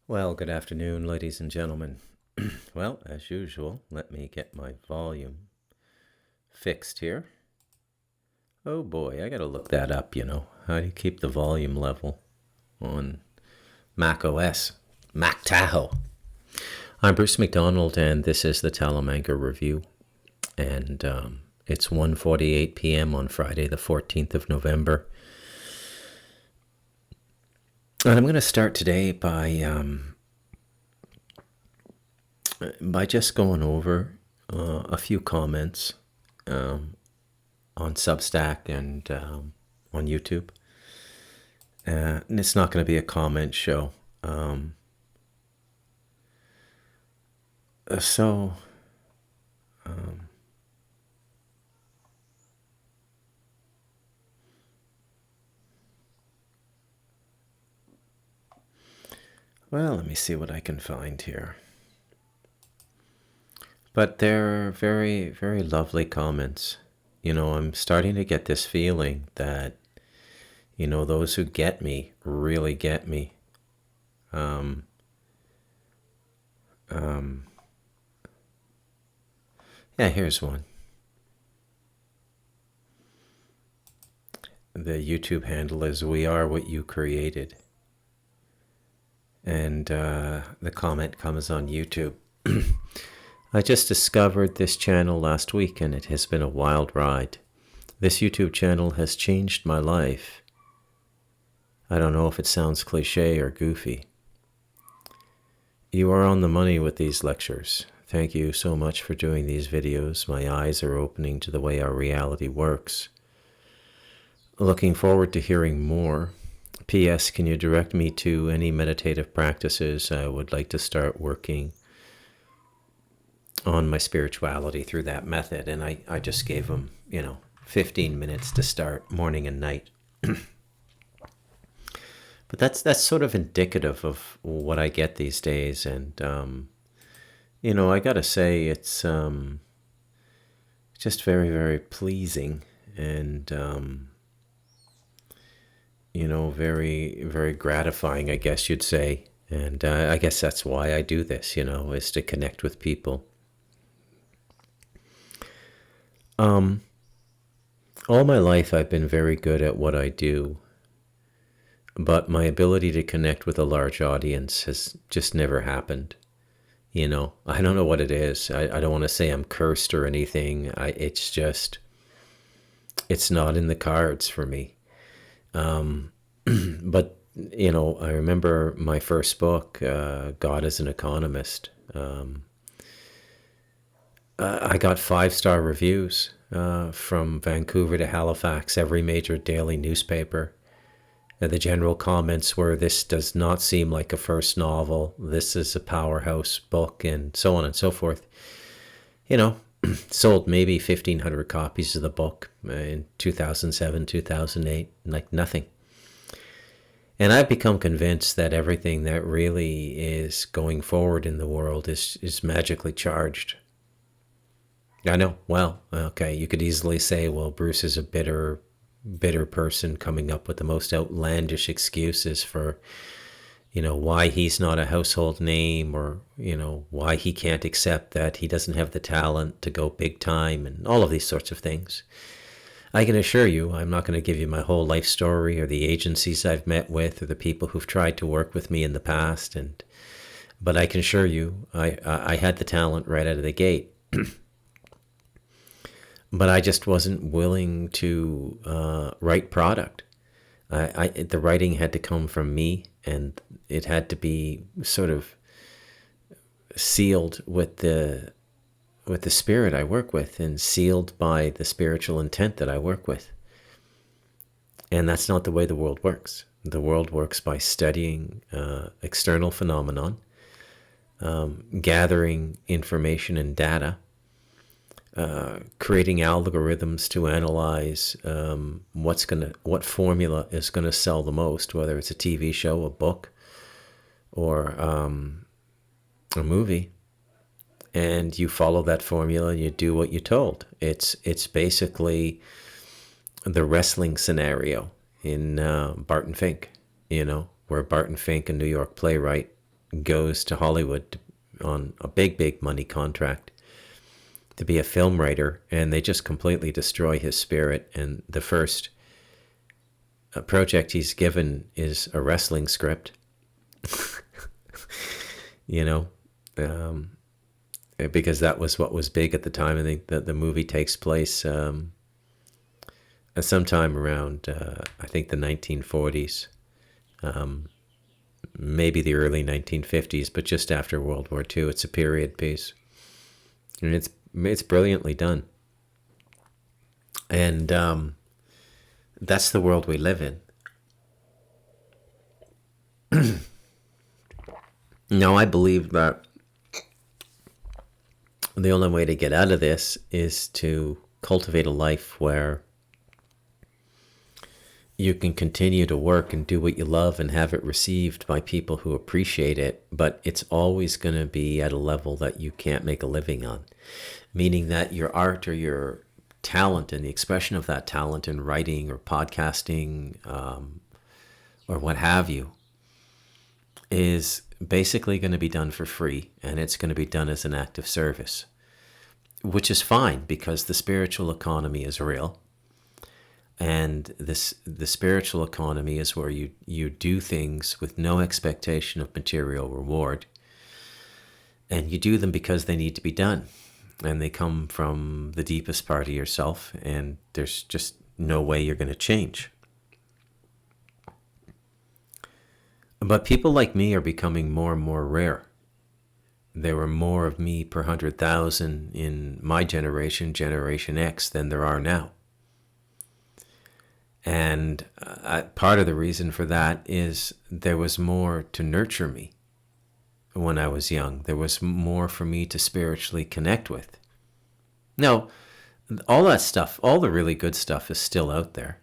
Well, good afternoon, ladies and gentlemen. Well, as usual, let me get my volume fixed here. Oh boy, I gotta look that up, How do you keep the volume level on Mac OS? Mac Tahoe. I'm Bruce McDonald, and this is the Talamanca Review. And it's 1:48 p.m. on Friday, the 14th of November. And I'm going to start today by just going over a few comments on Substack and on YouTube. And it's not going to be a comment show. Well, let me see what I can find here. But they're very, very lovely comments. I'm starting to get this feeling that, those who get me really get me. Yeah, here's one. The YouTube handle is "We Are What You Created." And the comment comes on YouTube. I just discovered this channel last week, and it has been a wild ride. This YouTube channel has changed my life. I don't know if it sounds cliche or goofy. You are on the money with these lectures. Thank you so much for doing these videos. My eyes are opening to the way our reality works. Looking forward to hearing more. P.S. Can you direct me to any meditative practices? I would like to start working on my spirituality through that method. And I just gave them, 15 minutes to start morning and night. But that's sort of indicative of what I get these days. And, I got to say it's just very, very pleasing and, very, very gratifying, I guess you'd say. And I guess that's why I do this, is to connect with people. All my life I've been very good at what I do, but my ability to connect with a large audience has just never happened. I don't know what it is. I don't want to say I'm cursed or anything. It's not in the cards for me. But, I remember my first book, God as an Economist. I got 5-star reviews from Vancouver to Halifax, every major daily newspaper. The general comments were, this does not seem like a first novel. This is a powerhouse book, and so on and so forth. Sold maybe 1,500 copies of the book in 2007, 2008, like nothing. And I've become convinced that everything that really is going forward in the world is magically charged. I know. Well, okay, you could easily say, well, Bruce is a bitter person coming up with the most outlandish excuses for, why he's not a household name, or, why he can't accept that he doesn't have the talent to go big time, and all of these sorts of things. I can assure you, I'm not going to give you my whole life story or the agencies I've met with or the people who've tried to work with me in the past, but I can assure you, I had the talent right out of the gate. But I just wasn't willing to write product. The writing had to come from me, and it had to be sort of sealed with the spirit I work with, and sealed by the spiritual intent that I work with. And that's not the way the world works. The world works by studying external phenomenon, gathering information and data, creating algorithms to analyze what formula is going to sell the most, whether it's a TV show, a book, or a movie. And you follow that formula and you do what you're told. It's basically the wrestling scenario in Barton Fink, where Barton Fink, a New York playwright, goes to Hollywood on a big money contract to be a film writer, and they just completely destroy his spirit. And the first project he's given is a wrestling script, you know, because that was what was big at the time. I think that the movie takes place sometime around, I think, the 1940s, maybe the early 1950s, but just after World War II. It's a period piece, and it's brilliantly done. And that's the world we live in. Now, I believe that the only way to get out of this is to cultivate a life where you can continue to work and do what you love and have it received by people who appreciate it, but it's always going to be at a level that you can't make a living on. Meaning that your art or your talent and the expression of that talent in writing or podcasting or what have you is basically going to be done for free, and it's going to be done as an act of service, which is fine because the spiritual economy is real. And the spiritual economy is where you do things with no expectation of material reward, and you do them because they need to be done, and they come from the deepest part of yourself, and there's just no way you're going to change. But people like me are becoming more and more rare. There were more of me per 100,000 in my generation, Generation X, than there are now. And part of the reason for that is there was more to nurture me when I was young. There was more for me to spiritually connect with. Now, all that stuff, all the really good stuff is still out there.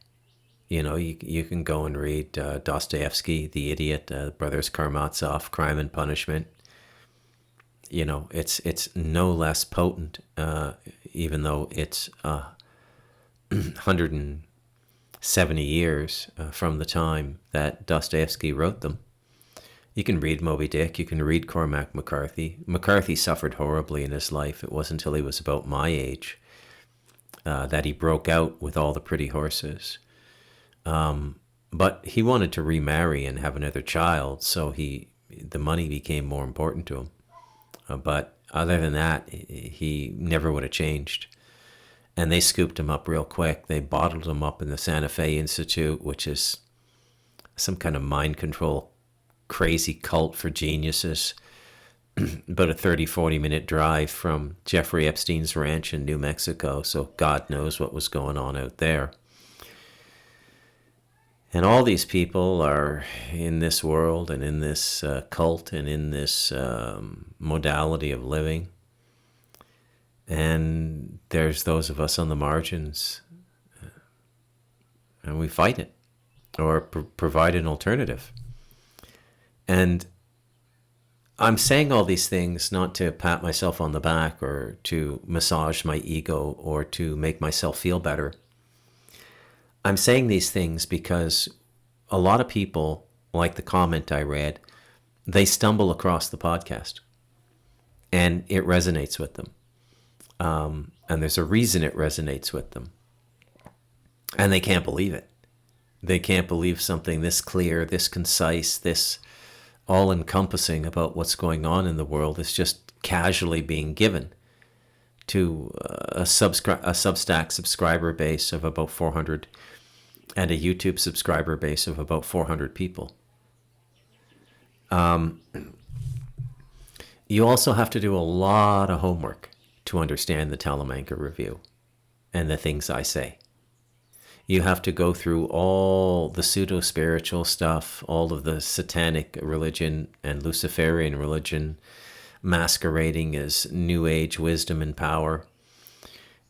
You know, you can go and read Dostoevsky, The Idiot, Brothers Karamazov, Crime and Punishment. You know, it's no less potent, even though it's 170 years from the time that Dostoevsky wrote them. You can read Moby Dick, you can read Cormac McCarthy. McCarthy suffered horribly in his life. It wasn't until he was about my age that he broke out with All the Pretty Horses. But he wanted to remarry and have another child, so the money became more important to him. But other than that, he never would have changed. And they scooped him up real quick. They bottled him up in the Santa Fe Institute, which is some kind of mind control, crazy cult for geniuses. About a 30-40 minute drive from Jeffrey Epstein's ranch in New Mexico. So God knows what was going on out there. And all these people are in this world and in this cult and in this modality of living. And there's those of us on the margins, and we fight it or provide an alternative. And I'm saying all these things not to pat myself on the back or to massage my ego or to make myself feel better. I'm saying these things because a lot of people, like the comment I read, they stumble across the podcast and it resonates with them. And there's a reason it resonates with them. And they can't believe it. They can't believe something this clear, this concise, this all-encompassing about what's going on in the world is just casually being given to a Substack subscriber base of about 400 and a YouTube subscriber base of about 400 people. You also have to do a lot of homework to understand the Talamanca Review and the things I say. You have to go through all the pseudo-spiritual stuff, all of the satanic religion and Luciferian religion masquerading as New Age wisdom and power.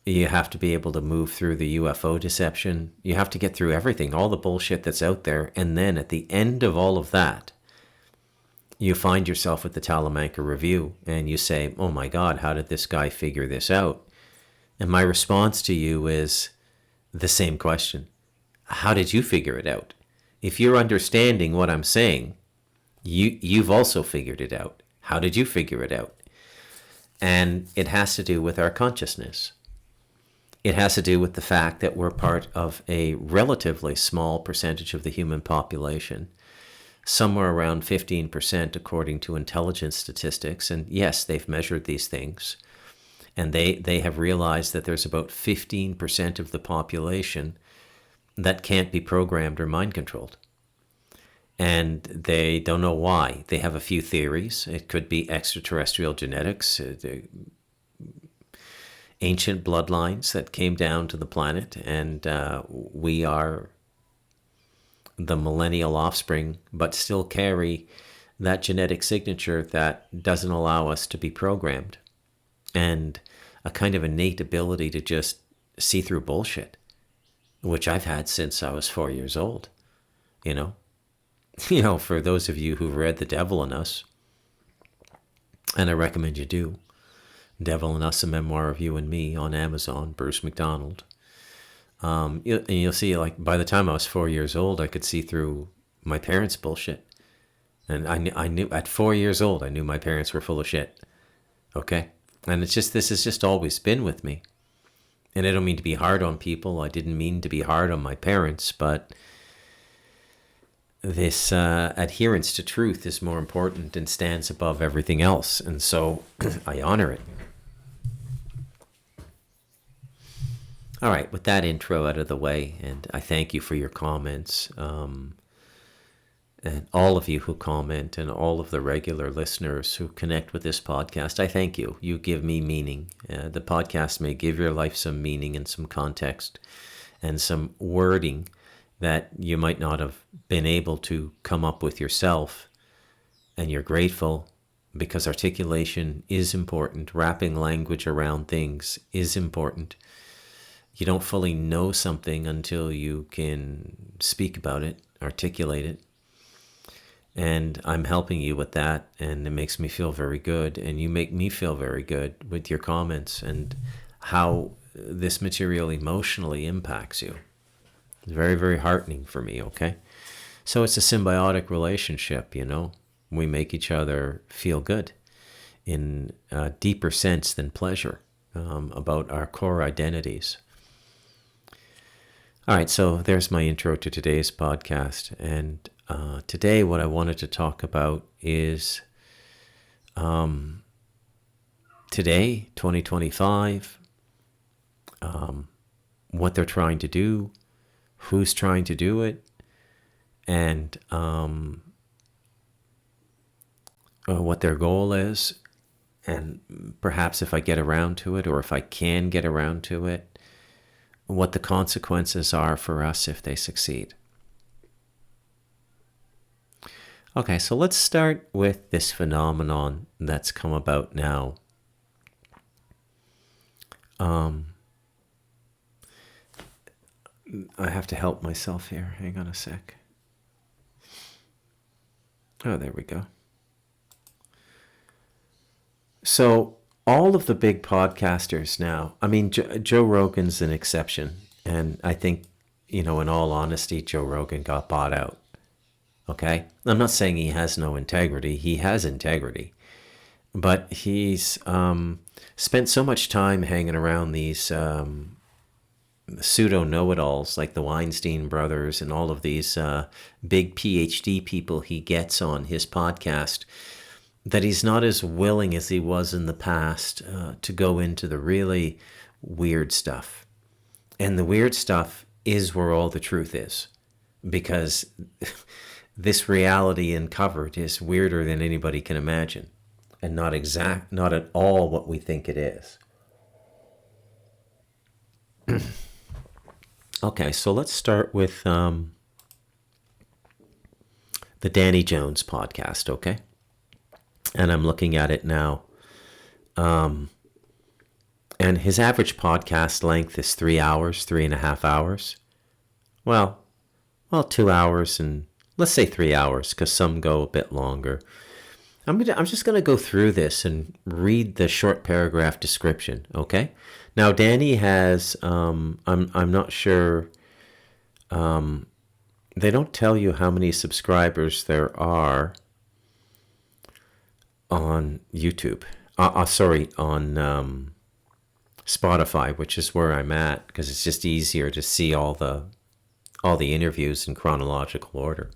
You have to be able to move through the UFO deception. You have to get through everything, all the bullshit that's out there. And then at the end of all of that, you find yourself at the Talamanca Review and you say, oh my God, how did this guy figure this out? And my response to you is the same question. How did you figure it out? If you're understanding what I'm saying, You've also figured it out. How did you figure it out? And it has to do with our consciousness. It has to do with the fact that we're part of a relatively small percentage of the human population, somewhere around 15% according to intelligence statistics. And yes, they've measured these things. And they have realized that there's about 15% of the population that can't be programmed or mind controlled. And they don't know why. They have a few theories. It could be extraterrestrial genetics, ancient bloodlines that came down to the planet, and we are the millennial offspring, but still carry that genetic signature that doesn't allow us to be programmed, and a kind of innate ability to just see through bullshit, which I've had since I was 4 years old, you know. For those of you who've read The Devil in Us, and I recommend you do, Devil in Us, A Memoir of You and Me on Amazon, Bruce McDonald. You'll see, like, by the time I was 4 years old, I could see through my parents' bullshit. And I knew at 4 years old, I knew my parents were full of shit. Okay? And this has just always been with me. And I don't mean to be hard on people. I didn't mean to be hard on my parents, but this adherence to truth is more important and stands above everything else. And so I honor it. All right, with that intro out of the way, and I thank you for your comments, and all of you who comment, and all of the regular listeners who connect with this podcast, I thank you. You give me meaning. The podcast may give your life some meaning and some context and some wording that you might not have been able to come up with yourself, and you're grateful because articulation is important. Wrapping language around things is important. You don't fully know something until you can speak about it, articulate it. And I'm helping you with that, and it makes me feel very good. And you make me feel very good with your comments and how this material emotionally impacts you. It's very, very heartening for me, okay? So it's a symbiotic relationship, We make each other feel good in a deeper sense than pleasure about our core identities. All right, so there's my intro to today's podcast. And today what I wanted to talk about is today, 2025, what they're trying to do, who's trying to do it, and what their goal is, and perhaps if I get around to it, or if I can get around to it, what the consequences are for us if they succeed. Okay, so let's start with this phenomenon that's come about now. I have to help myself here. Hang on a sec. Oh, there we go. So all of the big podcasters now, I mean, Joe Rogan's an exception. And I think, in all honesty, Joe Rogan got bought out. Okay? I'm not saying he has no integrity. He has integrity. But he's spent so much time hanging around these pseudo know-it-alls like the Weinstein brothers and all of these big PhD people he gets on his podcast, that he's not as willing as he was in the past to go into the really weird stuff. And the weird stuff is where all the truth is, because this reality uncovered is weirder than anybody can imagine, and not at all what we think it is. Okay, so let's start with the Danny Jones podcast, okay? And I'm looking at it now. And his average podcast length is 3 hours, 3.5 hours. Well, 2 hours, and let's say 3 hours, because some go a bit longer. I'm just going to go through this and read the short paragraph description, okay? Now, Danny has, I'm not sure, they don't tell you how many subscribers there are, on YouTube. Sorry, on Spotify, which is where I'm at, because it's just easier to see all the interviews in chronological order,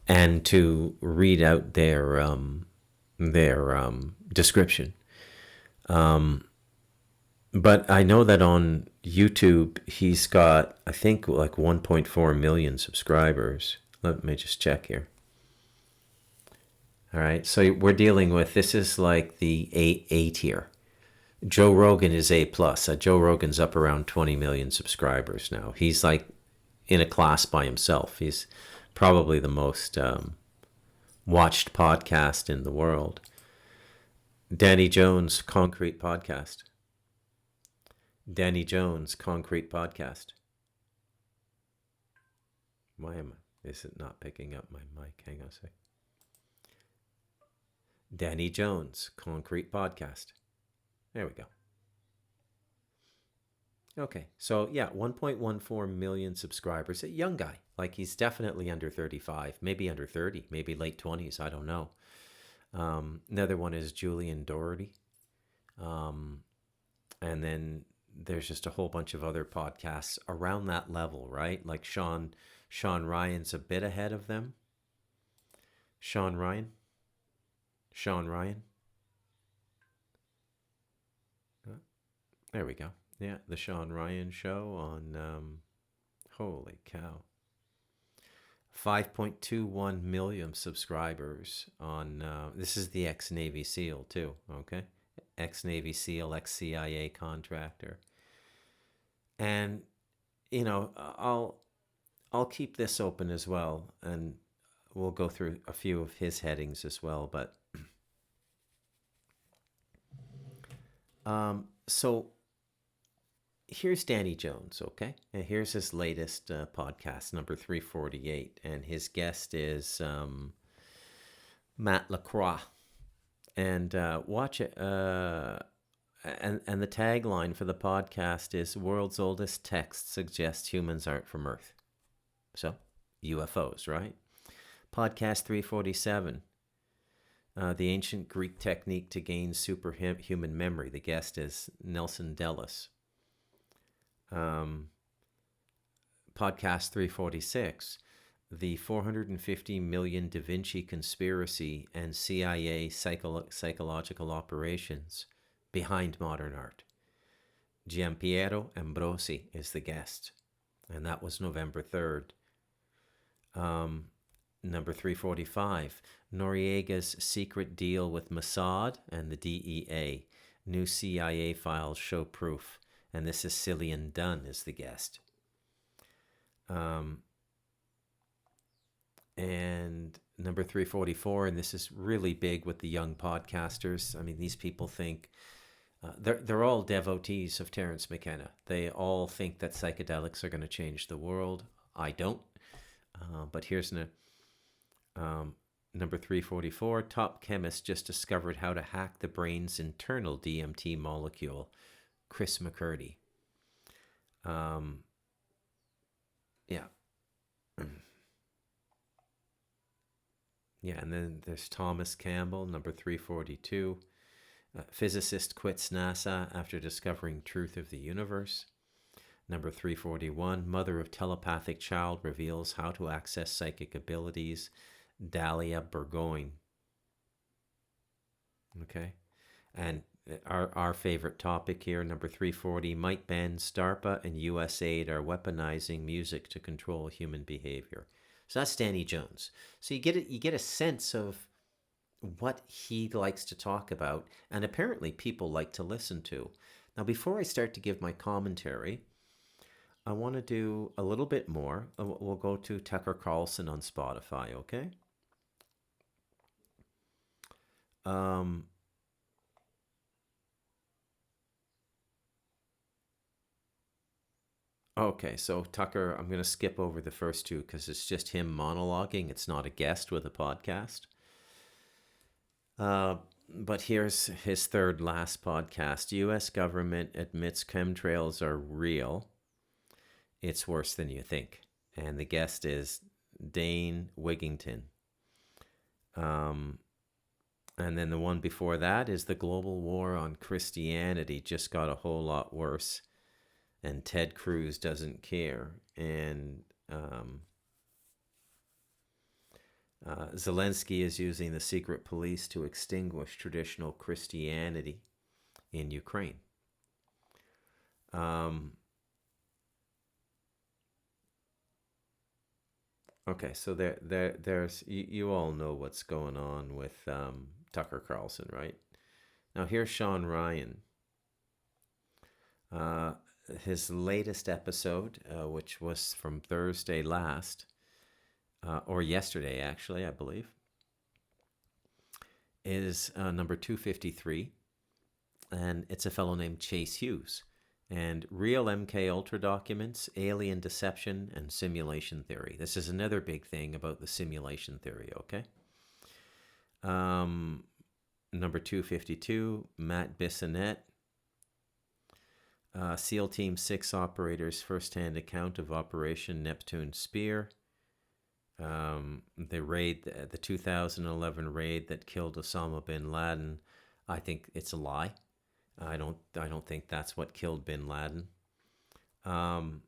and to read out their description. But I know that on YouTube he's got, I think, like 1.4 million subscribers. Let me just check here. All right, so we're dealing with, this is like the A tier. Joe Rogan is A plus. Joe Rogan's up around 20 million subscribers now. He's like in a class by himself. He's probably the most watched podcast in the world. Danny Jones, Concrete Podcast. Danny Jones, Concrete Podcast. Is it not picking up my mic? Hang on a sec. Danny Jones, Concrete Podcast. There we go. Okay, so yeah, 1.14 million subscribers. A young guy. Like, he's definitely under 35, maybe under 30, maybe late 20s. I don't know. Another one is Julian Doherty. And then there's just a whole bunch of other podcasts around that level, right? Like Sean Ryan's a bit ahead of them. Sean Ryan. There we go. Yeah, the Sean Ryan Show on, holy cow, 5.21 million subscribers on, this is the ex-Navy SEAL too, okay? Ex-Navy SEAL, ex-CIA contractor. And, I'll keep this open as well, and we'll go through a few of his headings as well, but so here's Danny Jones, okay? And here's his latest podcast, number 348, and his guest is Matt Lacroix. And watch it. And the tagline for the podcast is "World's oldest text suggests humans aren't from Earth." So, UFOs, right? Podcast 347. The ancient Greek technique to gain superhuman memory. The guest is Nelson Dellis. Podcast 346, the 450 million Da Vinci conspiracy and CIA psychological operations behind modern art. Giampiero Ambrosi is the guest, and that was November 3rd. Number 345, Noriega's secret deal with Mossad and the DEA. New CIA files show proof. And this is Cillian Dunn is the guest. And number 344, and this is really big with the young podcasters. I mean, these people think, they're all devotees of Terence McKenna. They all think that psychedelics are going to change the world. I don't. But here's number 344, top chemist just discovered how to hack the brain's internal DMT molecule. Chris McCurdy. Yeah. Yeah, and then there's Thomas Campbell, number 342. Physicist quits NASA after discovering truth of the universe. Number 341, mother of telepathic child reveals how to access psychic abilities. Dalia Burgoyne. Okay. And our favorite topic here, number 340, Mike Benz, DARPA, and USAID are weaponizing music to control human behavior. So that's Danny Jones. So you get a sense of what he likes to talk about, and apparently people like to listen to. Now, before I start to give my commentary, I want to do a little bit more. We'll go to Tucker Carlson on Spotify, okay? Okay, so Tucker, I'm going to skip over the first two because it's just him monologuing. It's not a guest with a podcast. But here's his third last podcast. U.S. government admits chemtrails are real. It's worse than you think. And the guest is Dane Wigington. And then the one before that is the global war on Christianity just got a whole lot worse. And Ted Cruz doesn't care. And Zelensky is using the secret police to extinguish traditional Christianity in Ukraine. Okay, so there's you all know what's going on with Tucker Carlson, right? Now here's Sean Ryan. His latest episode, which was from Thursday last, or yesterday actually, I believe, is number 253, and it's a fellow named Chase Hughes. And Real MK Ultra Documents, Alien Deception, and Simulation Theory. This is another big thing about the simulation theory, okay? Number 252, Matt Bissonnette. SEAL Team 6 operators' first-hand account of Operation Neptune Spear. The 2011 raid that killed Osama bin Laden, I think it's a lie. I don't think that's what killed bin Laden. Number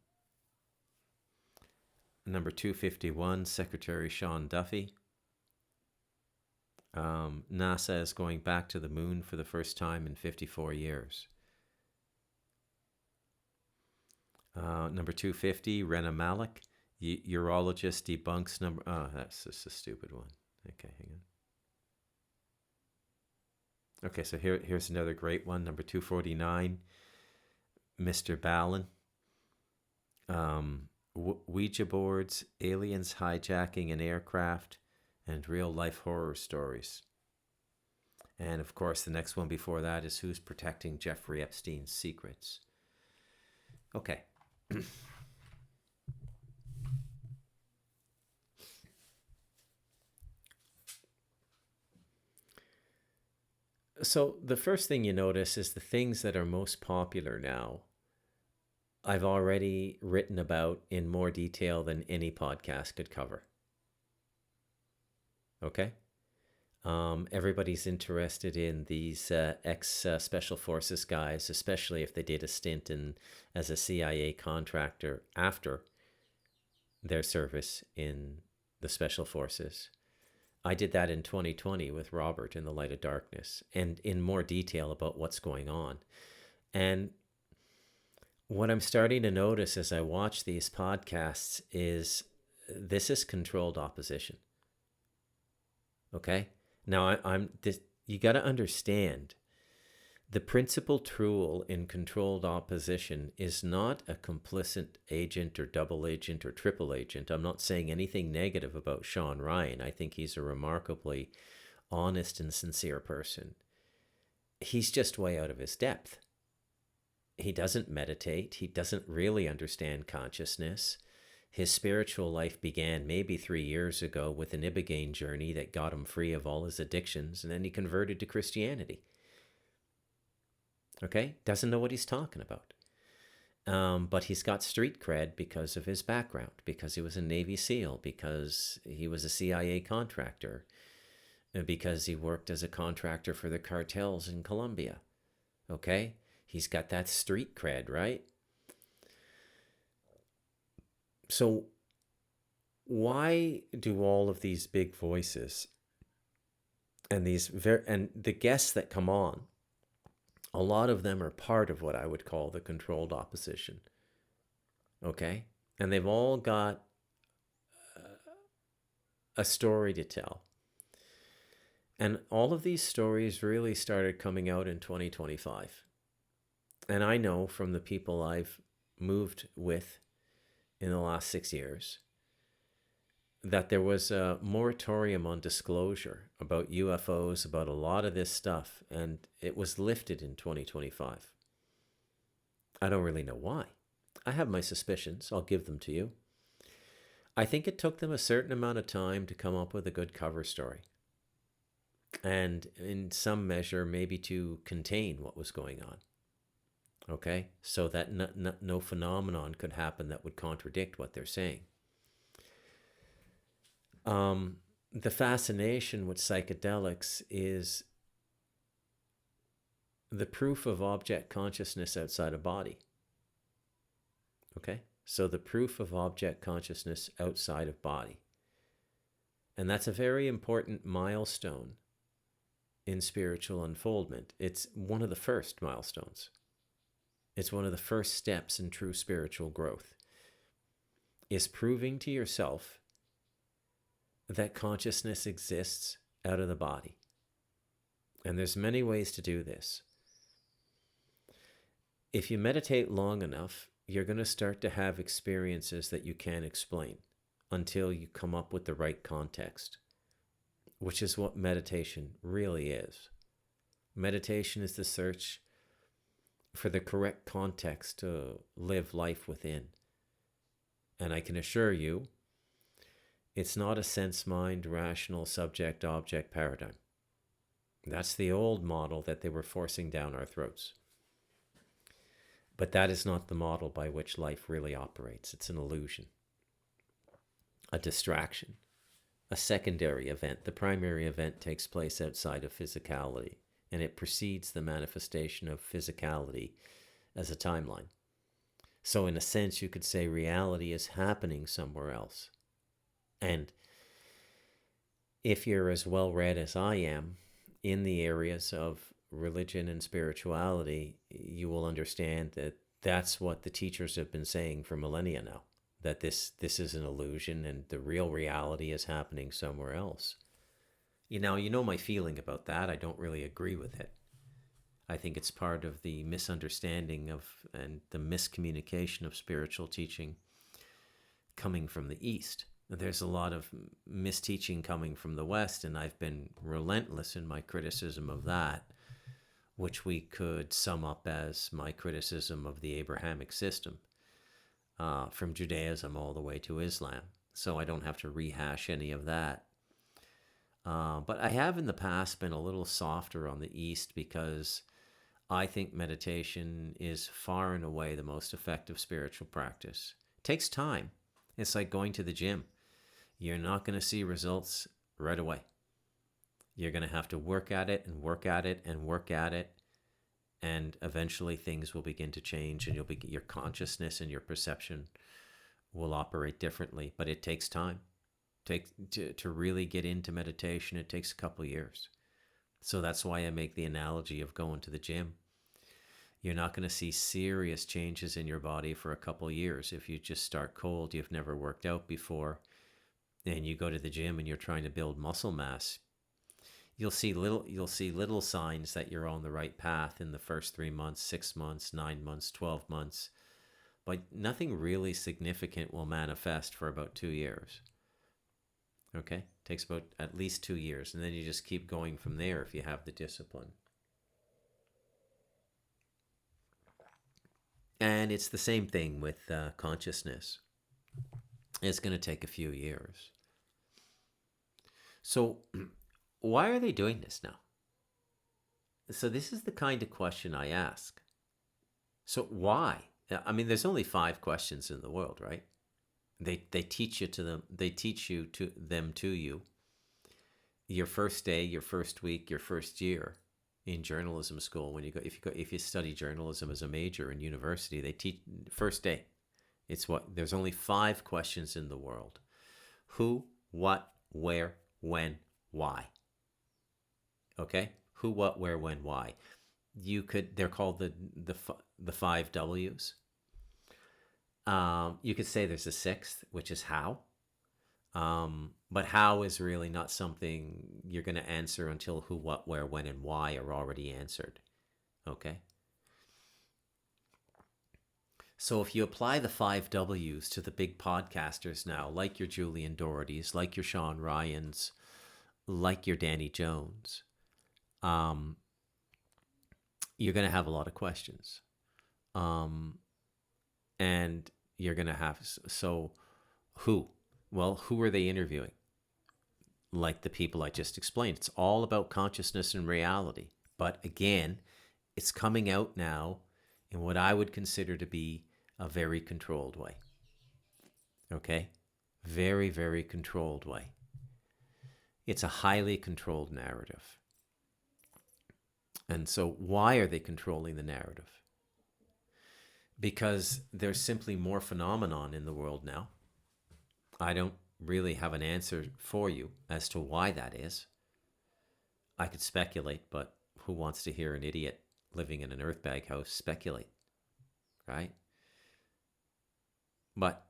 251, Secretary Sean Duffy. NASA is going back to the moon for the first time in 54 years. Number 250, Rena Malik. Urologist debunks number... Oh, that's just a stupid one. Okay, hang on. Okay, so here's another great one, number 249, Mr. Ballin. Ouija boards, aliens hijacking an aircraft, and real-life horror stories. And, of course, the next one before that is Who's Protecting Jeffrey Epstein's Secrets. Okay. So the first thing you notice is the things that are most popular now, I've already written about in more detail than any podcast could cover. Okay? Everybody's interested in these ex-Special Forces guys, especially if they did a stint as a CIA contractor after their service in the Special Forces. I did that in 2020 with Robert in The Light of Darkness, and in more detail about what's going on. And what I'm starting to notice as I watch these podcasts is this is controlled opposition. Okay? Now, you got to understand, the principal tool in controlled opposition is not a complicit agent or double agent or triple agent. I'm not saying anything negative about Sean Ryan. I think he's a remarkably honest and sincere person. He's just way out of his depth. He doesn't meditate. He doesn't really understand consciousness. His spiritual life began maybe 3 years ago with an Ibogaine journey that got him free of all his addictions, and then he converted to Christianity. Okay? Doesn't know what he's talking about. But he's got street cred because of his background, because he was a Navy SEAL, because he was a CIA contractor, because he worked as a contractor for the cartels in Colombia. Okay? He's got that street cred, right? So why do all of these big voices and the guests that come on, a lot of them are part of what I would call the controlled opposition. Okay? And they've all got a story to tell. And all of these stories really started coming out in 2025. And I know from the people I've moved with in the last 6 years that there was a moratorium on disclosure about UFOs, about a lot of this stuff, and it was lifted in 2025. I don't really know why. I have my suspicions. I'll give them to you. I think it took them a certain amount of time to come up with a good cover story, and in some measure maybe to contain what was going on. Okay? So that no phenomenon could happen that would contradict what they're saying. the fascination with psychedelics is the proof of object consciousness outside of body. Okay? So the proof of object consciousness outside of body. And that's a very important milestone in spiritual unfoldment. It's one of the first milestones. It's one of the first steps in true spiritual growth. Is proving to yourself that consciousness exists out of the body. And there's many ways to do this. If you meditate long enough, you're going to start to have experiences that you can't explain until you come up with the right context, which is what meditation really is. Meditation is the search for the correct context to live life within. And I can assure you, it's not a sense-mind, rational subject-object paradigm. That's the old model that they were forcing down our throats. But that is not the model by which life really operates. It's an illusion, a distraction, a secondary event. The primary event takes place outside of physicality, and it precedes the manifestation of physicality as a timeline. So in a sense, you could say reality is happening somewhere else. And if you're as well read as I am in the areas of religion and spirituality, you will understand that that's what the teachers have been saying for millennia now, that this is an illusion and the real reality is happening somewhere else. You know my feeling about that. I don't really agree with it. I think it's part of the misunderstanding of and the miscommunication of spiritual teaching coming from the East. There's a lot of misteaching coming from the West, and I've been relentless in my criticism of that, which we could sum up as my criticism of the Abrahamic system, from Judaism all the way to Islam. So I don't have to rehash any of that. But I have in the past been a little softer on the East because I think meditation is far and away the most effective spiritual practice. It takes time. It's like going to the gym. You're not going to see results right away. You're going to have to work at it and work at it and work at it. And eventually things will begin to change and your consciousness and your perception will operate differently. But it takes time. To really get into meditation, it takes a couple of years. So that's why I make the analogy of going to the gym. You're not going to see serious changes in your body for a couple of years. If you just start cold, you've never worked out before, and you go to the gym and you're trying to build muscle mass, you'll see little signs that you're on the right path in the first 3 months, 6 months, 9 months, 12 months. But nothing really significant will manifest for about 2 years. Okay? Takes about at least 2 years. And then you just keep going from there if you have the discipline. And it's the same thing with consciousness. It's going to take a few years. So why are they doing this now? So this is the kind of question I ask. So why? I mean, there's only 5 questions in the world, right? They teach you to them. They teach you to them to you. Your first day, your first week, your first year in journalism school. When if you study journalism as a major in university, they teach first day. There's only 5 questions in the world: who, what, where, when, why. Okay, who, what, where, when, why. They're called the 5 W's. You could say there's a 6th, which is how. But how is really not something you're going to answer until who, what, where, when, and why are already answered. Okay? So if you apply the 5 W's to the big podcasters now, like your Julian Doherty's, like your Sean Ryan's, like your Danny Jones, you're going to have a lot of questions. And you're going to have, so who? Well, who are they interviewing? Like the people I just explained. It's all about consciousness and reality. But again, it's coming out now in what I would consider to be a very controlled way. Okay? Very, very controlled way. It's a highly controlled narrative. And so why are they controlling the narrative? Because there's simply more phenomenon in the world now. I don't really have an answer for you as to why that is. I could speculate, but who wants to hear an idiot living in an earthbag house speculate, right? But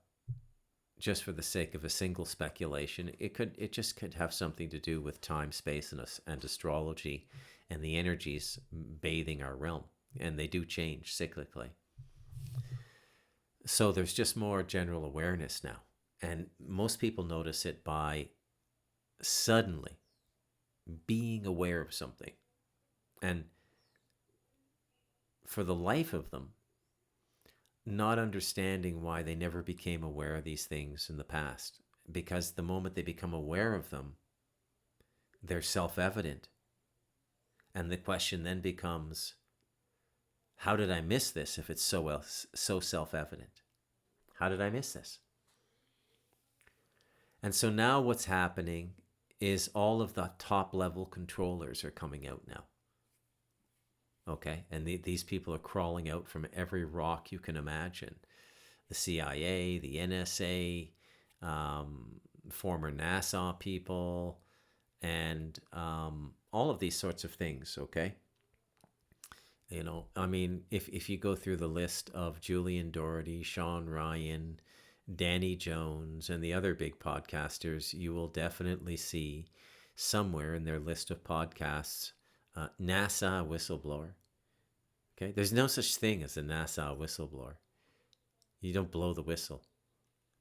just for the sake of a single speculation, it just could have something to do with time, space, and astrology and the energies bathing our realm. And they do change cyclically. So there's just more general awareness now. And most people notice it by suddenly being aware of something. And for the life of them, not understanding why they never became aware of these things in the past. Because the moment they become aware of them, they're self-evident. And the question then becomes, how did I miss this if it's so self-evident? How did I miss this? And so now what's happening is all of the top-level controllers are coming out now. Okay? And these people are crawling out from every rock you can imagine. The CIA, the NSA, former NASA people, and all of these sorts of things, okay? You know, I mean, if you go through the list of Julian Doherty, Sean Ryan, Danny Jones, and the other big podcasters, you will definitely see somewhere in their list of podcasts, NASA whistleblower. Okay, there's no such thing as a NASA whistleblower. You don't blow the whistle.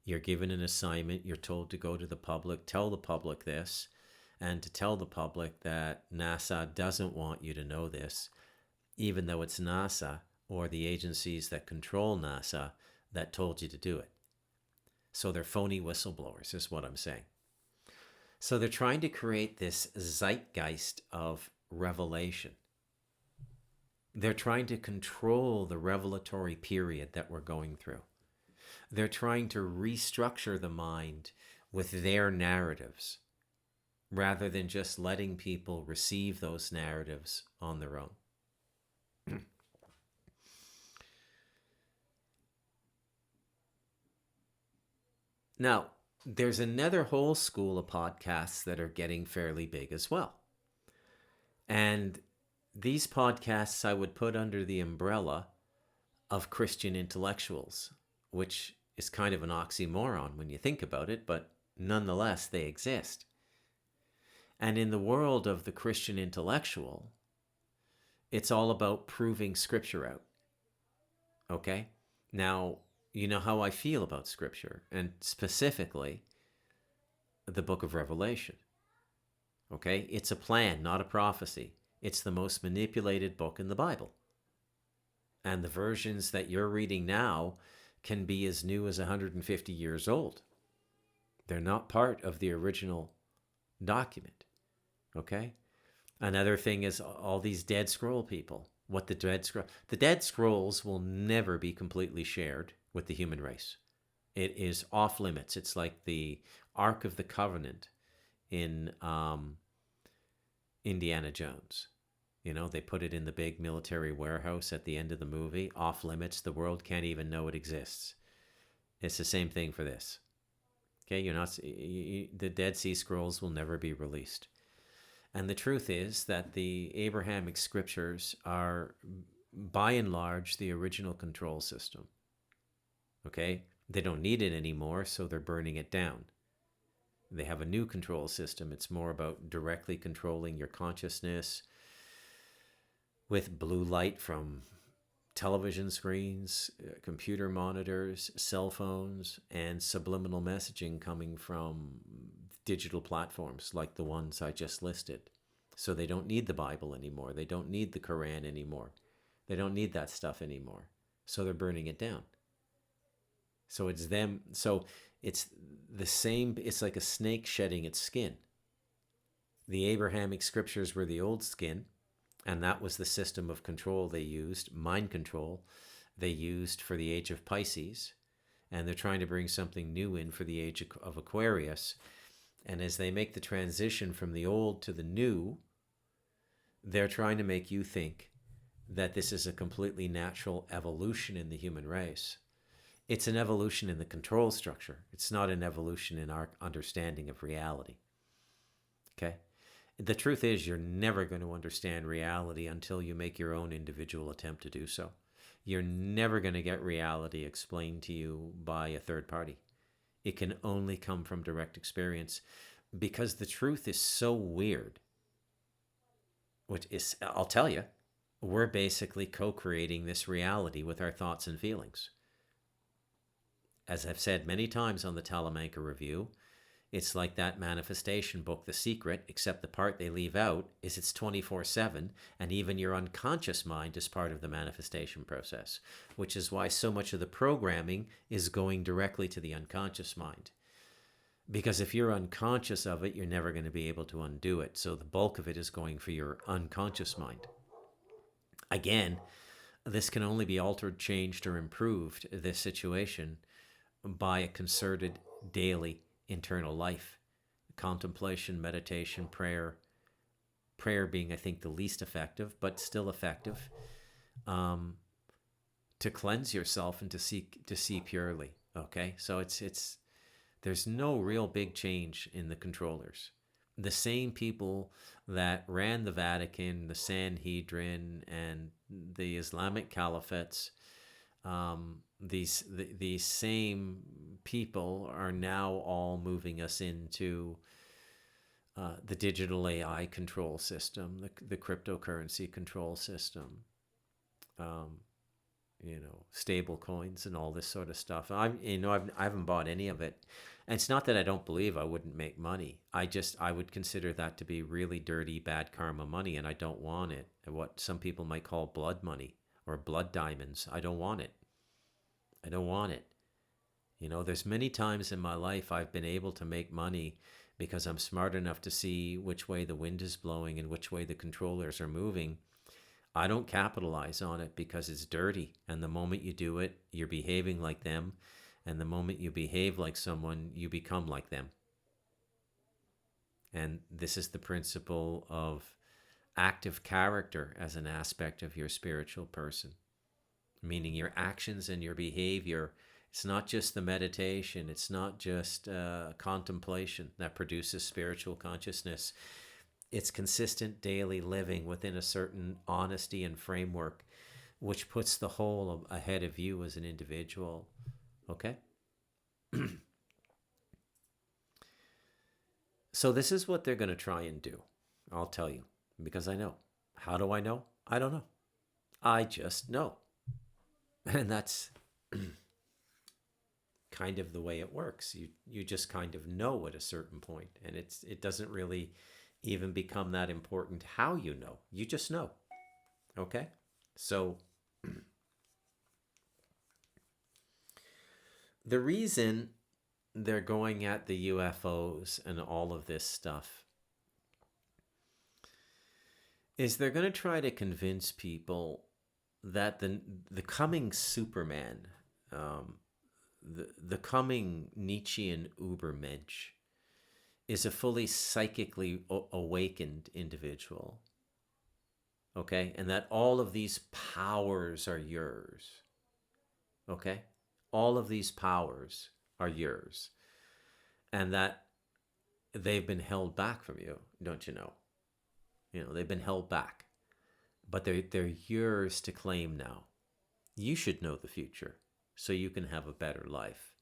You're given an assignment. You're told to go to the public, tell the public this, and to tell the public that NASA doesn't want you to know this, even though it's NASA or the agencies that control NASA that told you to do it. So they're phony whistleblowers, is what I'm saying. So they're trying to create this zeitgeist of revelation. They're trying to control the revelatory period that we're going through. They're trying to restructure the mind with their narratives rather than just letting people receive those narratives on their own. Now, there's another whole school of podcasts that are getting fairly big as well. And these podcasts I would put under the umbrella of Christian intellectuals, which is kind of an oxymoron when you think about it, but nonetheless, they exist. And in the world of the Christian intellectual, it's all about proving Scripture out. Okay? Now, you know how I feel about Scripture, and specifically the book of Revelation. Okay? It's a plan, not a prophecy. It's the most manipulated book in the Bible. And the versions that you're reading now can be as new as 150 years old. They're not part of the original document. Okay? Another thing is all these Dead Scroll people. The Dead Scrolls will never be completely shared with the human race. It is off limits. It's like the Ark of the Covenant in Indiana Jones. You know, they put it in the big military warehouse at the end of the movie, off limits. The world can't even know it exists. It's the same thing for this. Okay, the Dead Sea Scrolls will never be released. And the truth is that the Abrahamic scriptures are, by and large, the original control system. Okay? They don't need it anymore, so they're burning it down. They have a new control system. It's more about directly controlling your consciousness with blue light from television screens, computer monitors, cell phones, and subliminal messaging coming from digital platforms like the ones I just listed. So they don't need the Bible anymore. They don't need the Quran anymore. They don't need that stuff anymore. So they're burning it down. So it's them. So it's the same. It's like a snake shedding its skin. The Abrahamic scriptures were the old skin, and that was the system of control they used, mind control, they used for the age of Pisces. And they're trying to bring something new in for the age of Aquarius. And as they make the transition from the old to the new, they're trying to make you think that this is a completely natural evolution in the human race. It's an evolution in the control structure. It's not an evolution in our understanding of reality. Okay? The truth is, you're never going to understand reality until you make your own individual attempt to do so. You're never going to get reality explained to you by a third party. It can only come from direct experience, because the truth is so weird. Which is, I'll tell you, we're basically co-creating this reality with our thoughts and feelings. As I've said many times on the Talamanca Review, it's like that manifestation book, The Secret, except the part they leave out is it's 24/7, and even your unconscious mind is part of the manifestation process, which is why so much of the programming is going directly to the unconscious mind. Because if you're unconscious of it, you're never going to be able to undo it. So the bulk of it is going for your unconscious mind. Again, this can only be altered, changed, or improved, this situation, by a concerted daily internal life. Contemplation, meditation, prayer. Prayer being, I think, the least effective, but still effective, to cleanse yourself and to see purely. Okay? So there's no real big change in the controllers. The same people that ran the Vatican, the Sanhedrin, and the Islamic caliphates, these same people are now all moving us into the digital AI control system, the cryptocurrency control system, stable coins and all this sort of stuff. I haven't bought any of it. And it's not that I don't believe I wouldn't make money. I would consider that to be really dirty, bad karma money, and I don't want it. What some people might call blood money or blood diamonds. I don't want it. I don't want it. There's many times in my life I've been able to make money because I'm smart enough to see which way the wind is blowing and which way the controllers are moving. I don't capitalize on it because it's dirty. And the moment you do it, you're behaving like them. And the moment you behave like someone, you become like them. And this is the principle of active character as an aspect of your spiritual person. Meaning your actions and your behavior. It's not just the meditation. It's not just contemplation that produces spiritual consciousness. It's consistent daily living within a certain honesty and framework, which puts the whole ahead of you as an individual. Okay? So this is what they're going to try and do. I'll tell you, because I know. How do I know? I don't know. I just know. And that's kind of the way it works. You just kind of know at a certain point, and it doesn't really even become that important how you know. You just know. Okay? So the reason they're going at the UFOs and all of this stuff is they're going to try to convince people that the coming Superman, the coming Nietzschean Übermensch, is a fully psychically awakened individual. Okay? And that all of these powers are yours. Okay? All of these powers are yours. And that they've been held back from you, don't you know? They've been held back. But they're yours to claim now. You should know the future so you can have a better life.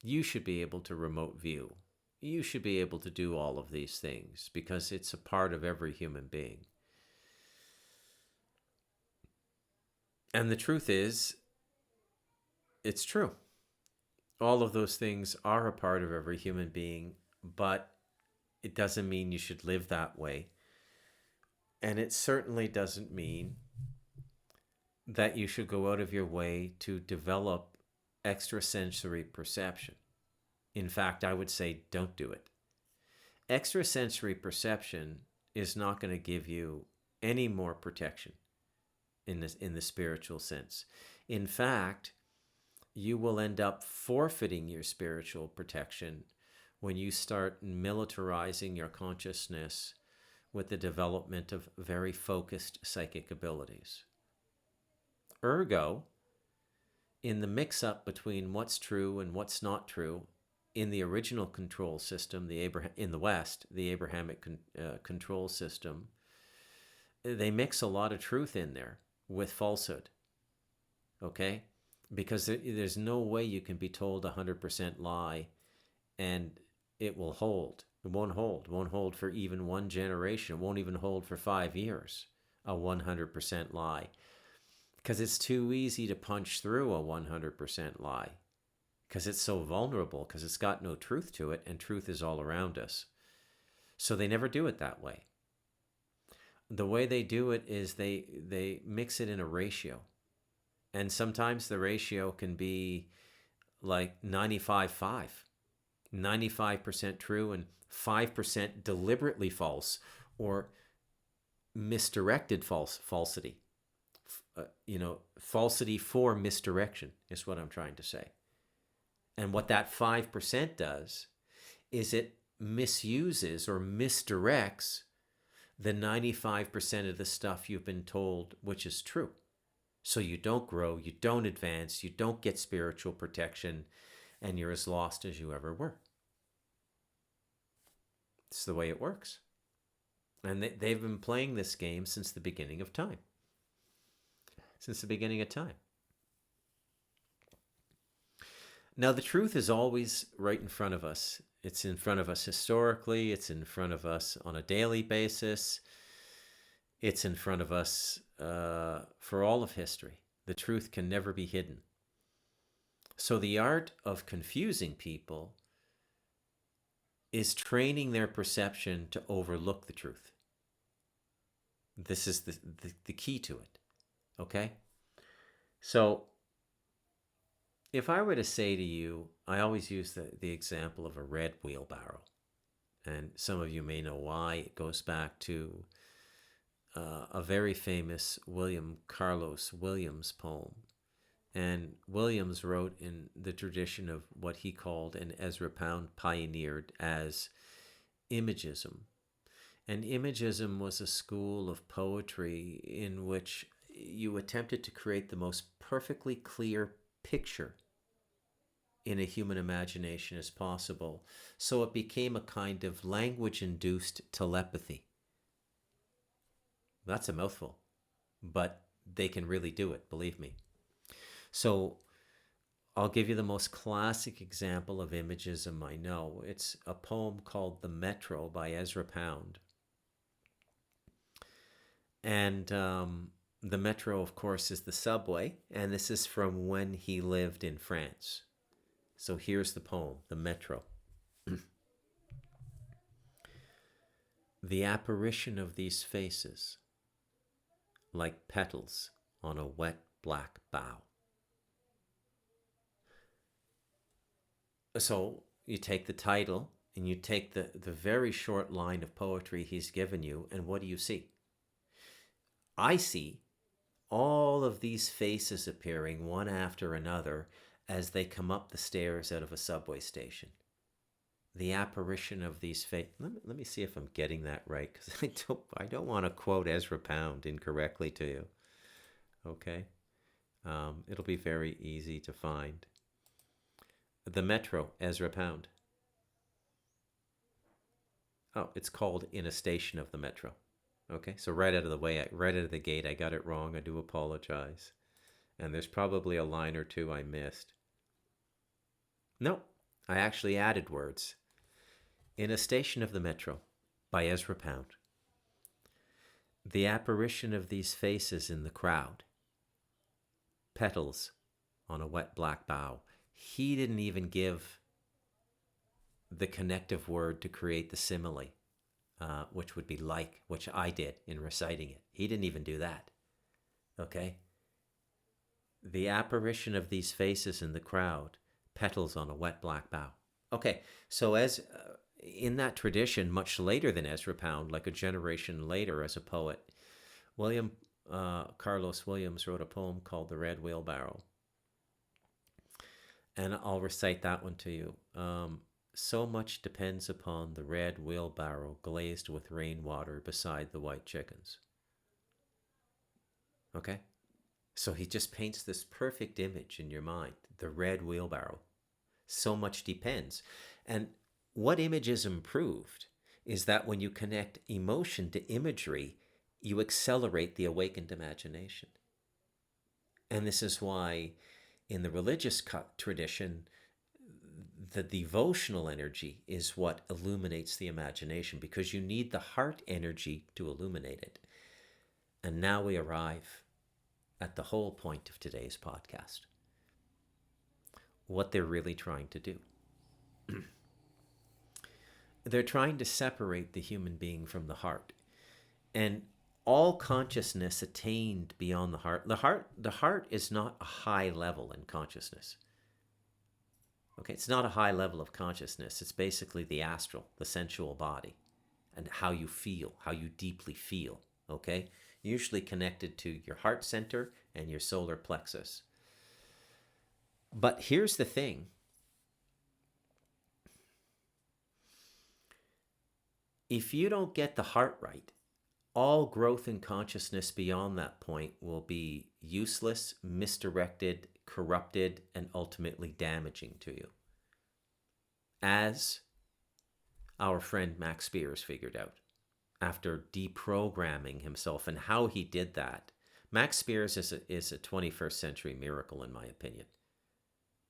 You should be able to remote view. You should be able to do all of these things because it's a part of every human being. And the truth is, it's true. All of those things are a part of every human being, but it doesn't mean you should live that way. And it certainly doesn't mean that you should go out of your way to develop extrasensory perception. In fact, I would say don't do it. Extrasensory perception is not going to give you any more protection in the spiritual sense. In fact, you will end up forfeiting your spiritual protection when you start militarizing your consciousness with the development of very focused psychic abilities. Ergo, in the mix-up between what's true and what's not true, in the original control system, in the West, the Abrahamic control system, they mix a lot of truth in there with falsehood. Okay? Because there's no way you can be told 100% lie and it will hold. It won't hold. It won't hold for even one generation. It won't even hold for 5 years, a 100% lie. Because it's too easy to punch through a 100% lie. Because it's so vulnerable, because it's got no truth to it, and truth is all around us. So they never do it that way. The way they do it is they mix it in a ratio. And sometimes the ratio can be like 95-5. 95% true and 5% deliberately false or misdirected falsity. Falsity for misdirection is what I'm trying to say. And what that 5% does is it misuses or misdirects the 95% of the stuff you've been told, which is true. So you don't grow, you don't advance, you don't get spiritual protection, and you're as lost as you ever were. It's the way it works. And they've been playing this game since the beginning of time. Since the beginning of time. Now, the truth is always right in front of us. It's in front of us historically. It's in front of us on a daily basis. It's in front of us for all of history. The truth can never be hidden. So the art of confusing people is training their perception to overlook the truth. This is the key to it. Okay? So if I were to say to you, I always use the example of a red wheelbarrow. And some of you may know why. It goes back to a very famous William Carlos Williams poem. And Williams wrote in the tradition of what he called and Ezra Pound pioneered as Imagism. And Imagism was a school of poetry in which you attempted to create the most perfectly clear picture in a human imagination as possible. So it became a kind of language-induced telepathy. That's a mouthful, but they can really do it, believe me. So I'll give you the most classic example of Imagism I know. It's a poem called The Metro by Ezra Pound. And the Metro, of course, is the subway, and this is from when he lived in France. So here's the poem, The Metro. The apparition of these faces, like petals on a wet black bough. So you take the title and you take the very short line of poetry he's given you, and what do you see? I see all of these faces appearing one after another as they come up the stairs out of a subway station. The apparition of these faces. Let me see if I'm getting that right, because I don't want to quote Ezra Pound incorrectly to you. Okay? It'll be very easy to find. The Metro, Ezra Pound. Oh, it's called In a Station of the Metro. Okay, so right out of the way, right out of the gate, I got it wrong. I do apologize. And there's probably a line or two I missed. No, I actually added words. In a Station of the Metro by Ezra Pound. The apparition of these faces in the crowd. Petals on a wet black bough. He didn't even give the connective word to create the simile. Which would be like, which I did in reciting it. He didn't even do that. Okay? The apparition of these faces in the crowd, petals on a wet black bough. Okay, so as in that tradition, much later than Ezra Pound, like a generation later as a poet, William Carlos Williams wrote a poem called The Red Wheelbarrow. And I'll recite that one to you. so much depends upon the red wheelbarrow glazed with rainwater beside the white chickens. Okay? So he just paints this perfect image in your mind, the red wheelbarrow. So much depends. And what image is improved is that when you connect emotion to imagery, you accelerate the awakened imagination. And this is why in the religious tradition, the devotional energy is what illuminates the imagination, because you need the heart energy to illuminate it. And now we arrive at the whole point of today's podcast. What they're really trying to do. They're trying to separate the human being from the heart. And all consciousness attained beyond the heart is not a high level in consciousness. Okay, it's not a high level of consciousness. It's basically the astral, the sensual body, and how you feel, how you deeply feel. Okay, usually connected to your heart center and your solar plexus. But here's the thing. If you don't get the heart right, all growth in consciousness beyond that point will be useless, misdirected, corrupted, and ultimately damaging to you. As our friend Max Spiers figured out after deprogramming himself, and how he did that. Max Spiers is a 21st century miracle, in my opinion.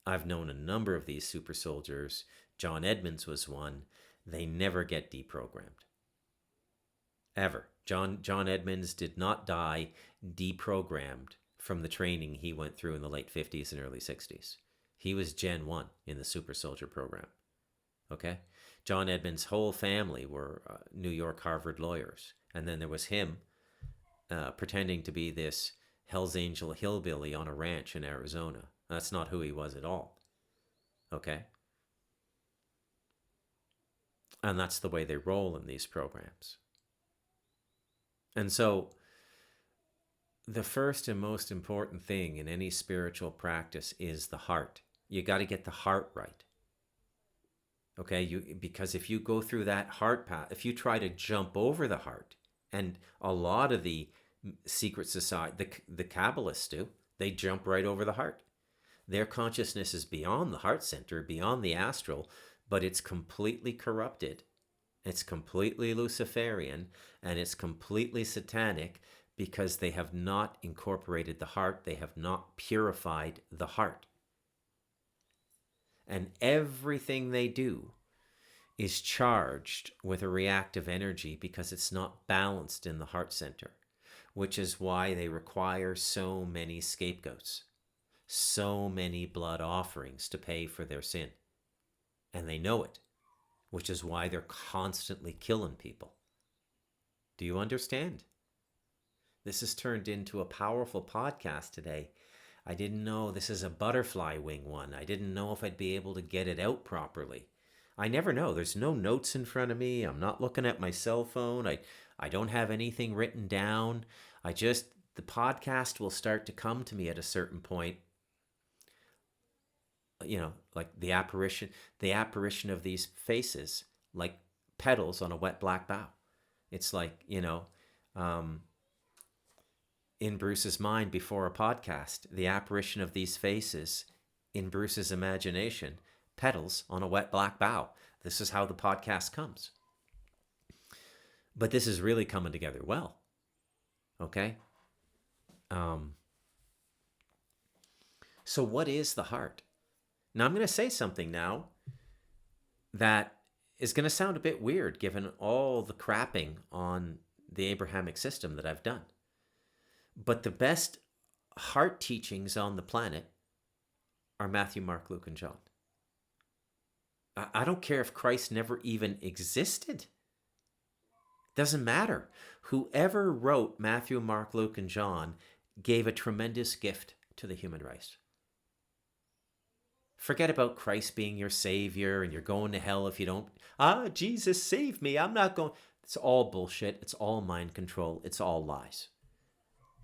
I've known a number of these super soldiers. John Edmonds was one. They never get deprogrammed. Ever. John Edmonds did not die deprogrammed from the training he went through in the late 50s and early 60s. He was Gen 1 in the super soldier program. Okay? John Edmonds' whole family were New York Harvard lawyers. And then there was him pretending to be this Hells Angel hillbilly on a ranch in Arizona. That's not who he was at all. Okay? And that's the way they roll in these programs. And so the first and most important thing in any spiritual practice is the heart. You got to get the heart right. Okay? Because if you go through that heart path, if you try to jump over the heart, and a lot of the secret society, the Kabbalists do, they jump right over the heart. Their consciousness is beyond the heart center, beyond the astral, but it's completely corrupted. It's completely Luciferian, and it's completely satanic, because they have not incorporated the heart. They have not purified the heart. And everything they do is charged with a reactive energy because it's not balanced in the heart center, which is why they require so many scapegoats, so many blood offerings to pay for their sin. And they know it, which is why they're constantly killing people. Do you understand? This has turned into a powerful podcast today. I didn't know this is a butterfly wing one. I didn't know if I'd be able to get it out properly. I never know. There's no notes in front of me. I'm not looking at my cell phone. I don't have anything written down. The podcast will start to come to me at a certain point. You know, like the apparition of these faces, like petals on a wet black bough. It's like, in Bruce's mind before a podcast, the apparition of these faces in Bruce's imagination, petals on a wet black bough. This is how the podcast comes. But this is really coming together well. Okay? So what is the heart? Now I'm going to say something now that is going to sound a bit weird given all the crapping on the Abrahamic system that I've done. But the best heart teachings on the planet are Matthew, Mark, Luke, and John. I don't care if Christ never even existed. Doesn't matter. Whoever wrote Matthew, Mark, Luke, and John gave a tremendous gift to the human race. Forget about Christ being your savior and you're going to hell if you don't. Jesus, save me. I'm not going. It's all bullshit. It's all mind control. It's all lies.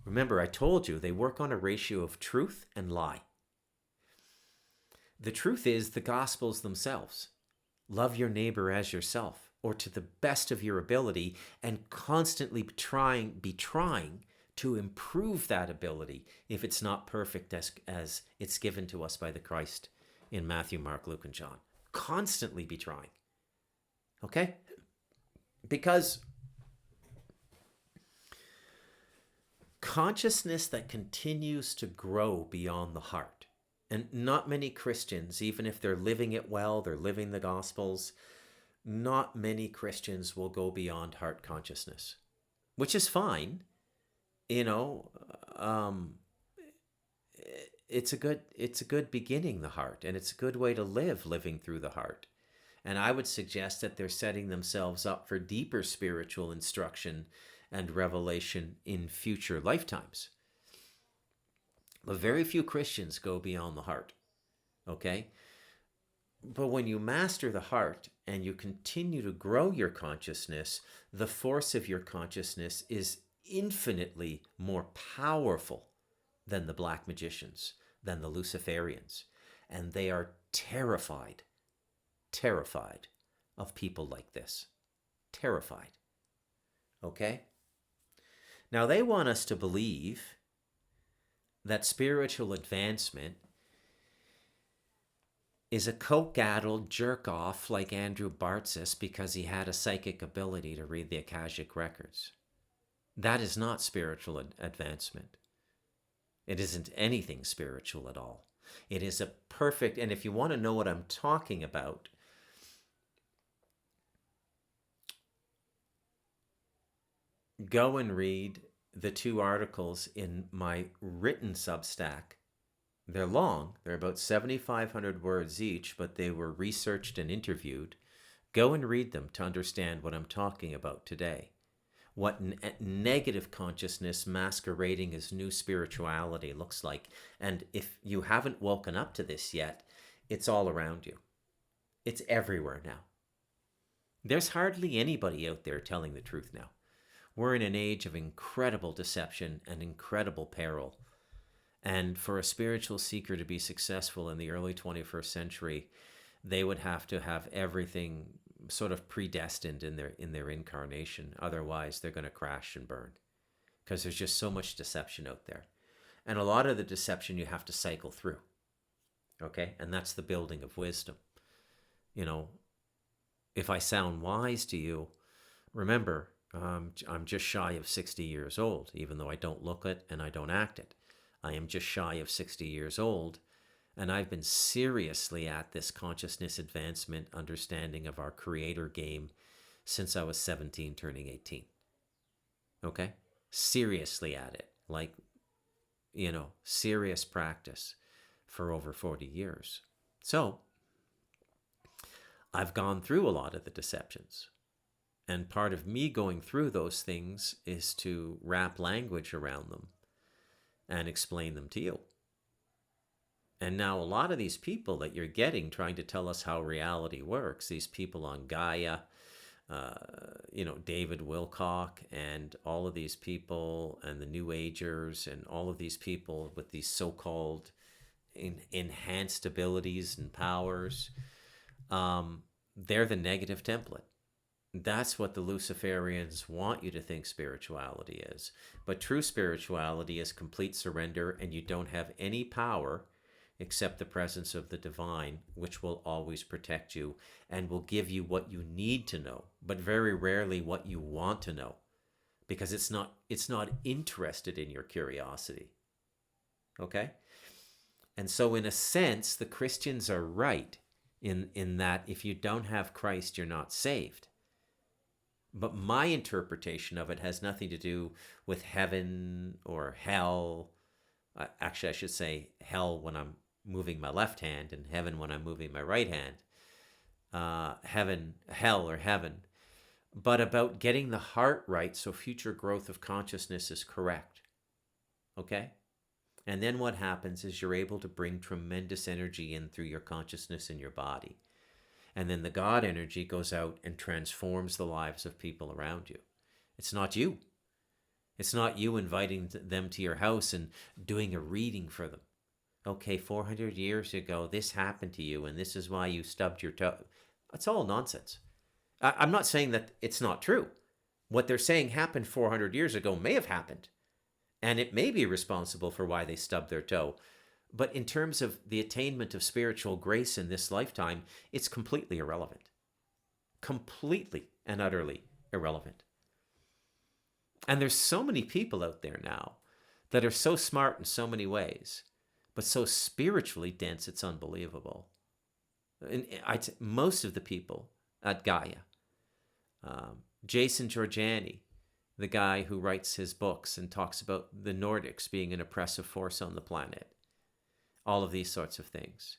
Remember, I told you they work on a ratio of truth and lie. The truth is the Gospels themselves. Love your neighbor as yourself, or to the best of your ability, and constantly be trying to improve that ability if it's not perfect as it's given to us by the Christ in Matthew, Mark, Luke, and John. Constantly be trying. Okay? Because consciousness that continues to grow beyond the heart, and not many Christians, even if they're living it well, they're living the Gospels, not many Christians will go beyond heart consciousness, which is fine. You know, it's a good beginning, the heart, and it's a good way to live, living through the heart. And I would suggest that they're setting themselves up for deeper spiritual instruction and revelation in future lifetimes. But very few Christians go beyond the heart. Okay? But when you master the heart and you continue to grow your consciousness, the force of your consciousness is infinitely more powerful than the black magicians, than the Luciferians. And they are terrified of people like this. Terrified. Okay? Now they want us to believe that spiritual advancement is a coke-addled jerk-off like Andrew Bartzis because he had a psychic ability to read the Akashic records. That is not spiritual advancement. It isn't anything spiritual at all. It is a perfect, and if you want to know what I'm talking about, go and read the 2 articles in my written Substack. They're long. They're about 7,500 words each, but they were researched and interviewed. Go and read them to understand what I'm talking about today. What negative consciousness masquerading as new spirituality looks like. And if you haven't woken up to this yet, it's all around you. It's everywhere now. There's hardly anybody out there telling the truth now. We're in an age of incredible deception and incredible peril. And for a spiritual seeker to be successful in the early 21st century, they would have to have everything sort of predestined in their incarnation. Otherwise, they're going to crash and burn because there's just so much deception out there. And a lot of the deception you have to cycle through. Okay? And that's the building of wisdom. You know, if I sound wise to you, remember, I'm just shy of 60 years old, even though I don't look it and I don't act it. I am just shy of 60 years old, and I've been seriously at this consciousness advancement understanding of our creator game since I was 17, turning 18. Okay? Seriously at it. Like, you know, serious practice for over 40 years. So, I've gone through a lot of the deceptions. And part of me going through those things is to wrap language around them and explain them to you. And now a lot of these people that you're getting trying to tell us how reality works, these people on Gaia, David Wilcock and all of these people and the New Agers and all of these people with these so-called enhanced abilities and powers, they're the negative template. That's what the Luciferians want you to think spirituality is. But true spirituality is complete surrender, and you don't have any power except the presence of the divine, which will always protect you and will give you what you need to know, but very rarely what you want to know, because it's not interested in your curiosity. Okay? And so in a sense, the Christians are right in that if you don't have Christ, you're not saved. But my interpretation of it has nothing to do with heaven or hell. Actually, I should say hell when I'm moving my left hand and heaven when I'm moving my right hand. Hell or heaven. But about getting the heart right so future growth of consciousness is correct. Okay? And then what happens is you're able to bring tremendous energy in through your consciousness in your body. And then the God energy goes out and transforms the lives of people around you. It's not you. It's not you inviting them to your house and doing a reading for them. Okay, 400 years ago, this happened to you, and this is why you stubbed your toe. That's all nonsense. I'm not saying that it's not true. What they're saying happened 400 years ago may have happened, and it may be responsible for why they stubbed their toe. But in terms of the attainment of spiritual grace in this lifetime, it's completely irrelevant. Completely and utterly irrelevant. And there's so many people out there now that are so smart in so many ways, but so spiritually dense, it's unbelievable. And most of the people at Gaia, Jason Giorgiani, the guy who writes his books and talks about the Nordics being an oppressive force on the planet, all of these sorts of things.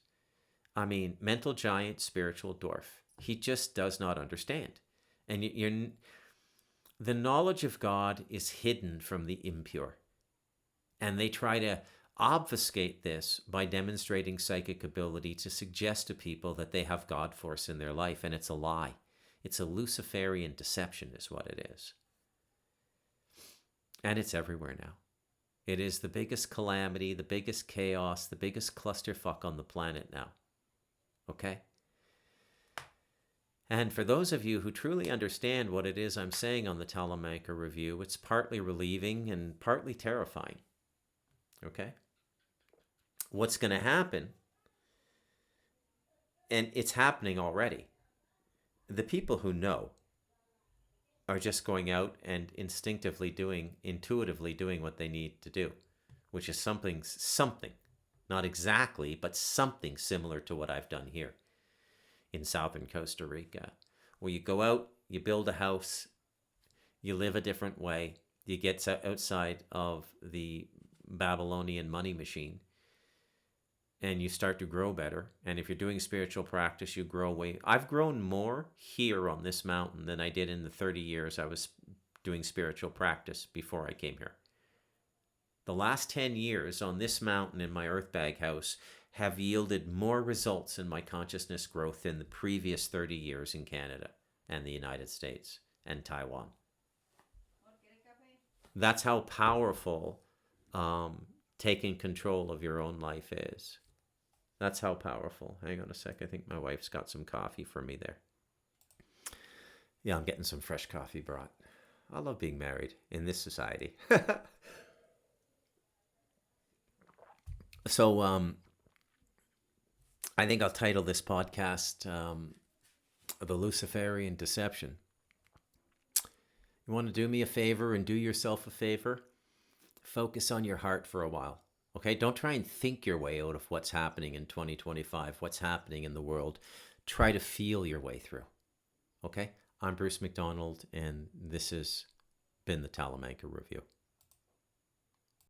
I mean, mental giant, spiritual dwarf. He just does not understand. And the knowledge of God is hidden from the impure. And they try to obfuscate this by demonstrating psychic ability to suggest to people that they have God force in their life, and it's a lie. It's a Luciferian deception is what it is. And it's everywhere now. It is the biggest calamity, the biggest chaos, the biggest clusterfuck on the planet now. Okay? And for those of you who truly understand what it is I'm saying on the Talamanca Review, it's partly relieving and partly terrifying. Okay? What's going to happen, and it's happening already, the people who know are just going out and intuitively doing what they need to do, which is something, not exactly, but something similar to what I've done here in southern Costa Rica, where you go out, you build a house, you live a different way, you get outside of the Babylonian money machine, and you start to grow better. And if you're doing spiritual practice, you grow away. I've grown more here on this mountain than I did in the 30 years I was doing spiritual practice before I came here. The last 10 years on this mountain in my earthbag house have yielded more results in my consciousness growth than the previous 30 years in Canada and the United States and Taiwan. That's how powerful taking control of your own life is. That's how powerful. Hang on a sec. I think my wife's got some coffee for me there. Yeah, I'm getting some fresh coffee brought. I love being married in this society. So, I think I'll title this podcast The Luciferian Deception. You want to do me a favor and do yourself a favor? Focus on your heart for a while. Okay, don't try and think your way out of what's happening in 2025, what's happening in the world. Try to feel your way through. Okay, I'm Bruce McDonald, and this has been the Talamanca Review.